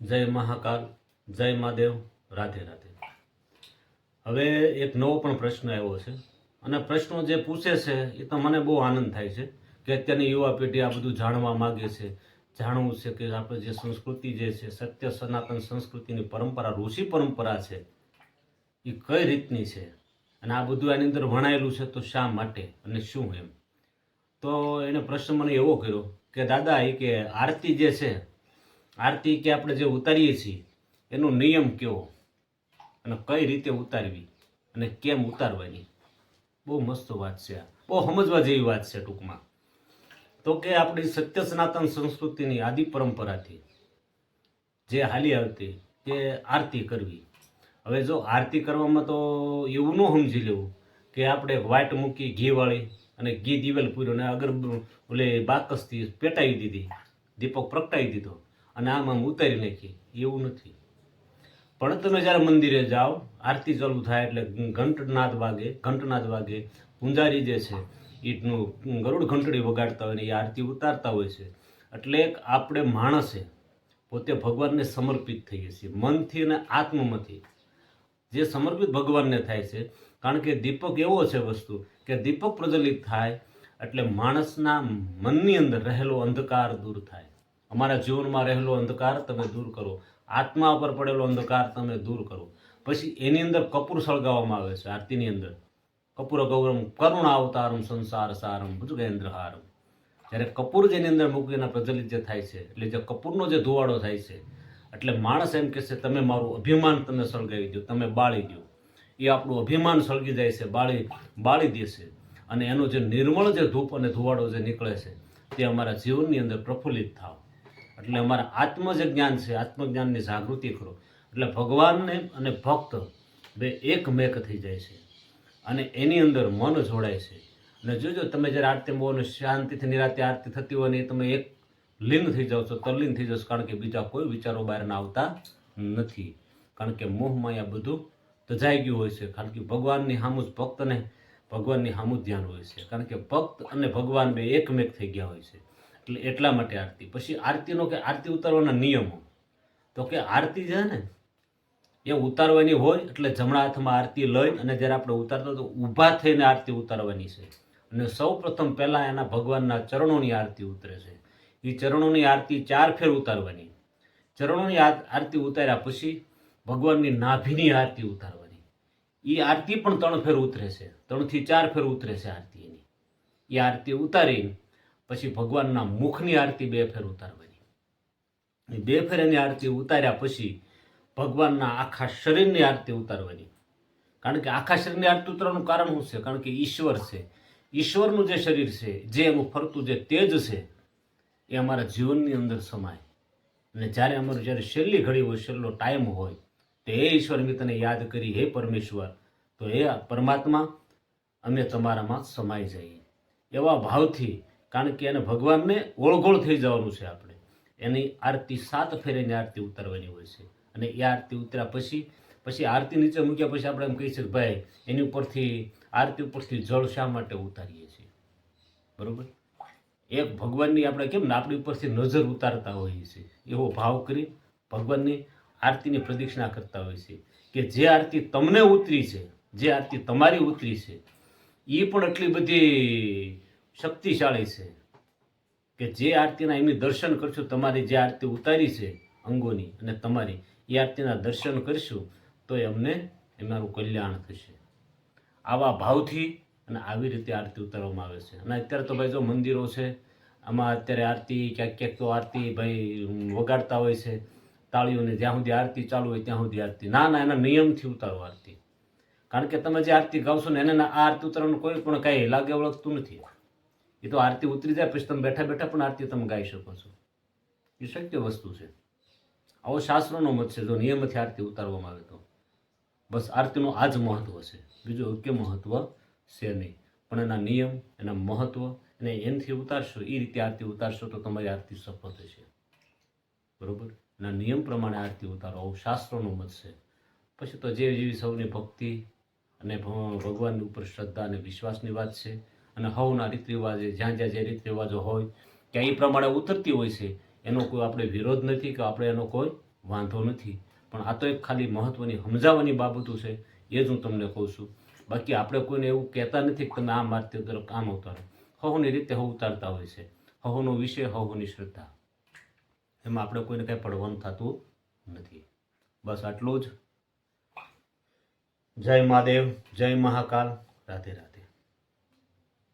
જય મહાકાલ, જય મહાદેવ, રાધે રાધે. હવે એક નવો પણ પ્રશ્ન આવ્યો છે અને પ્રશ્નો જે પૂછે છે એ તો મને બહુ આનંદ થાય છે કે અત્યારની યુવા પેઢી આ બધું જાણવા માગે છે. જાણવું છે કે આપણે જે સંસ્કૃતિ જે છે, સત્ય સનાતન સંસ્કૃતિની પરંપરા, ઋષિ પરંપરા છે, એ કઈ રીતની છે અને આ બધું આની અંદર વણાયેલું છે તો શા માટે અને શું એમ. તો એને પ્રશ્ન મને એવો કર્યો કે દાદા એ કે આરતી જે છે, આરતી કે આપણે જે ઉતારીએ છીએ એનો નિયમ કેવો અને કઈ રીતે ઉતારવી અને કેમ ઉતારવાની. બહુ મસ્ત વાત છે આ, બહુ સમજવા જેવી વાત છે ટૂંકમાં. તો કે આપણી સત્ય સનાતન સંસ્કૃતિની આદિ પરંપરાથી જે હાલી આવતી કે આરતી કરવી. હવે જો આરતી કરવામાં તો એવું ન સમજી લેવું કે આપણે વાટ મૂકી ઘીવાળી અને ઘી દિવેલ પૂર્યો અને અગર ઓલે બાકસથી પેટાવી દીધી, દીપક પ્રગટાવી દીધો અને આમ ઉતારી નાખી, એવું નથી. પણ તમે જ્યારે મંદિરે જાઓ, આરતી ચાલુ થાય એટલે ઘંટનાદ વાગે, પૂંજારી જે છે એનું ગરુડ ઘંટડી વગાડતા હોય ને એ આરતી ઉતારતા હોય છે. એટલે આપણે માણસે પોતે ભગવાનને સમર્પિત થઈએ છીએ મનથી અને આત્મમાંથી. જે સમર્પિત ભગવાનને થાય છે, કારણ કે દીપક એવો છે વસ્તુ કે દીપક પ્રજ્વલિત થાય એટલે માણસના મનની અંદર રહેલો અંધકાર દૂર થાય. અમારા જીવનમાં રહેલો અંધકાર તમે દૂર કરો, આત્મા પર પડેલો અંધકાર તમે દૂર કરો. પછી એની અંદર કપૂર સળગાવવામાં આવે છે આરતીની અંદર. કપૂર ગૌરમ કરુણા અવતારમ સંસાર સારમ ભુજગેન્દ્રહારમ. જ્યારે કપૂર જેની અંદર મૂકીને પ્રજ્વલિત જે થાય છે, એટલે જે કપૂરનો જે ધુવાડો થાય છે, એટલે માણસ એમ કહે છે તમે મારું અભિમાન તમે સળગાવી દો, તમે બાળી દો. એ આપણું અભિમાન સળગી જાય છે, બાળી દેશે. અને એનો જે નિર્મળ જે ધૂપ અને ધુવાડો જે નીકળે છે તે અમારા જીવનની અંદર પ્રફુલ્લિત થાવ. એટલે અમારા આત્મ જે જ્ઞાન છે, આત્મજ્ઞાનની જાગૃતિ કરો એટલે ભગવાનને અને ભક્ત બે એકમેક થઈ જાય છે અને એની અંદર મન જોડાય છે. અને જોજો તમે જ્યારે આરતી બહુ શાંતિથી નિરાતે આરતી થતી હોય ને તમે એક લીન થઈ જાઓ છો, તલ્લીન થઈ જશો, કારણ કે બીજા કોઈ વિચારો બહારના આવતા નથી. કારણ કે મોહમાં આ બધું તજાઈ ગયું હોય છે. કારણ કે ભગવાનની સામું જ ભક્તને ભગવાનની સામું ધ્યાન હોય છે. કારણ કે ભક્ત અને ભગવાન બે એકમેક થઈ ગયા હોય છે. એટલે એટલા માટે આરતી. પછી આરતીનો કે આરતી ઉતારવાના નિયમો. તો કે આરતી છે ને એ ઉતારવાની હોય એટલે જમણા હાથમાં આરતી લઈ અને જ્યારે આપણે ઉતારતા તો ઊભા થઈને આરતી ઉતારવાની છે. અને સૌ પ્રથમ પહેલાં એના ભગવાનના ચરણોની આરતી ઉતરે છે. એ ચરણોની આરતી 4 ફેર ઉતારવાની. ચરણોની આરતી ઉતાર્યા પછી ભગવાનની નાભીની આરતી ઉતારવાની. એ આરતી પણ 3 ફેર ઉતરે છે, 3 થી 4 ફેર ઉતરે છે આરતી એની. એ આરતી ઉતારી પછી ભગવાનના મુખની આરતી 2 ફેર ઉતારવાની. એ 2 ફેર એની આરતી ઉતાર્યા પછી ભગવાનના આખા શરીરની આરતી ઉતારવાની. કારણ કે આખા શરીરની આરતી ઉતારવાનું કારણ શું છે? કારણ કે ઈશ્વર છે, ઈશ્વરનું જે શરીર છે, જે એનું ફરતું જે તેજ છે એ અમારા જીવનની અંદર સમાય. અને જ્યારે અમારું જ્યારે છેલ્લી ઘડી હોય, છેલ્લો ટાઈમ હોય, તો હે ઈશ્વર મેં તને યાદ કરી, હે પરમેશ્વર, તો હે પરમાત્મા અમે તમારામાં સમાઈ જઈએ એવા ભાવથી. કારણ કે એને ભગવાનને ઓળઘોળ થઈ જવાનું છે. આપણે એની આરતી 7 ફેર એની આરતી ઉતારવાની હોય છે. અને એ આરતી ઉતર્યા પછી આરતી નીચે મૂક્યા પછી આપણે એમ કહીએ છીએ ભાઈ એની ઉપરથી આરતી ઉપરથી જળ શા માટે ઉતારીએ છીએ? બરોબર, એક ભગવાનની આપણે કેમ ને આપણી ઉપરથી નજર ઉતારતા હોઈએ છીએ, એવો ભાવ કરી ભગવાનની આરતીની પ્રદક્ષિણા કરતા હોય છે. કે જે આરતી તમને ઉતરી છે, જે આરતી તમારી ઉતરી છે, એ પણ એટલી બધી શક્તિશાળી છે કે જે આરતીના એમની દર્શન કરશું, તમારી જે આરતી ઉતારી છે અંગોની અને તમારી એ આરતીના દર્શન કરીશું તો અમને એમારું કલ્યાણ થશે. આવા ભાવથી અને આવી રીતે આરતી ઉતારવામાં આવે છે. અને અત્યારે તો ભાઈ જો મંદિરો છે, આમાં અત્યારે આરતી ક્યાંક તો આરતી ભાઈ વગાડતા હોય છે તાળીઓને, જ્યાં સુધી આરતી ચાલુ હોય ત્યાં સુધી આરતી. ના, એના નિયમથી ઉતારો આરતી. કારણ કે તમે જે આરતી ગાવશો ને એને આ આરતી ઉતારવાનું કોઈ પણ કાંઈ લાગે વળગતું નથી. એ તો આરતી ઉતરી જાય પછી તમે બેઠા બેઠા પણ આરતી તમે ગાઈ શકો છો. એ શક્ય વસ્તુ છે. આવો શાસ્ત્રોનો મત છે. જો નિયમથી આરતી ઉતારવામાં આવે તો બસ આરતીનું આ જ મહત્વ છે, બીજું કે મહત્વ છે નહીં. પણ એના નિયમ, એના મહત્વ, અને એનાથી ઉતારશો, એ રીતે આરતી ઉતારશો તો તમારી આરતી સફળ થશે. બરોબર, એના નિયમ પ્રમાણે આરતી ઉતારો, આવું શાસ્ત્રોનું મત છે. પછી તો જેવી સૌની ભક્તિ અને ભગવાનની ઉપર શ્રદ્ધા અને વિશ્વાસની વાત છે. અને હવના રીત રિવાજે જ્યાં જે રીત રિવાજો હોય ત્યાં એ પ્રમાણે ઉતરતી હોય છે. એનો કોઈ આપણે વિરોધ નથી કે આપણે એનો કોઈ વાંધો નથી. પણ આ તો એક ખાલી મહત્ત્વની સમજાવવાની બાબતો છે, એ જ હું તમને કહું છું. બાકી આપણે કોઈને એવું કહેતા નથી કે તમે આમ આરતી ઉતારો આમ ઉતારો. હવની રીતે હવ ઉતારતા હોય છે. હવનો વિષય હવની શ્રદ્ધા, એમાં આપણે કોઈને કંઈ પડવાનું થતું નથી. બસ આટલું જ. જય મહાદેવ, જય મહાકાલ, રાધે રાધે.